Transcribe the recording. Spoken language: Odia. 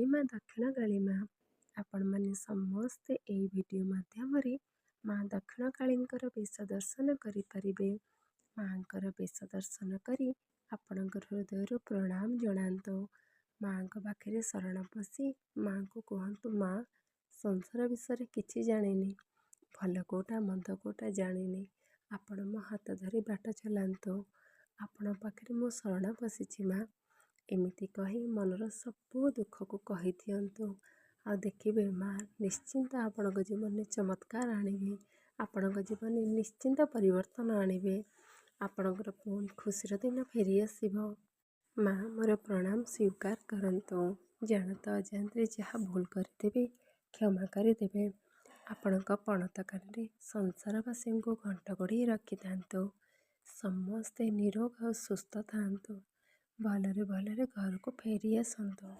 ମା ଦକ୍ଷିଣକାଳୀ ମା। ଆପଣମାନେ ସମସ୍ତେ ଏହି ଭିଡ଼ିଓ ମାଧ୍ୟମରେ ମା ଦକ୍ଷିଣକାଳୀଙ୍କର ବେଶ ଦର୍ଶନ କରିପାରିବେ। ମାଙ୍କର ବେଶ ଦର୍ଶନ କରି ଆପଣଙ୍କର ହୃଦୟରୁ ପ୍ରଣାମ ଜଣାନ୍ତୁ। ମାଙ୍କ ପାଖରେ ଶରଣ ପଶି ମାଙ୍କୁ କୁହନ୍ତୁ, ମା ସଂସାର ବିଷୟରେ କିଛି ଜାଣିନି, ଭଲ କେଉଁଟା ମନ୍ଦ କେଉଁଟା ଜାଣିନି, ଆପଣ ମୋ ହାତ ଧରି ବାଟ ଚଲାନ୍ତୁ। ଆପଣ ପାଖରେ ମୁଁ ଶରଣ ପଶିଛି ମା। ଏମିତି କହି ମନର ସବୁ ଦୁଃଖକୁ କହିଦିଅନ୍ତୁ। ଆଉ ଦେଖିବେ ମା ନିଶ୍ଚିନ୍ତ ଆପଣଙ୍କ ଜୀବନରେ ଚମତ୍କାର ଆଣିବେ। ଆପଣଙ୍କ ଜୀବନରେ ନିଶ୍ଚିନ୍ତ ପରିବର୍ତ୍ତନ ଆଣିବେ। ଆପଣଙ୍କର ପୁଣି ଖୁସିର ଦିନ ଫେରିଆସିବ। ମା ମୋର ପ୍ରଣାମ ସ୍ୱୀକାର କରନ୍ତୁ। ଜାଣତ ଅଜାଣତରେ ଯାହା ଭୁଲ କରିଦେବେ କ୍ଷମା କରିଦେବେ। ଆପଣଙ୍କ ପଣତ କାନରେ ସଂସାରବାସୀଙ୍କୁ ଘଣ୍ଟ ଘୋଡ଼େଇ ରଖିଥାନ୍ତୁ। ସମସ୍ତେ ନିରୋଗ ଆଉ ସୁସ୍ଥ ଥାଆନ୍ତୁ। ଭଲରେ ଭଲରେ ଘରକୁ ଫେରି ଆସନ୍ତୁ।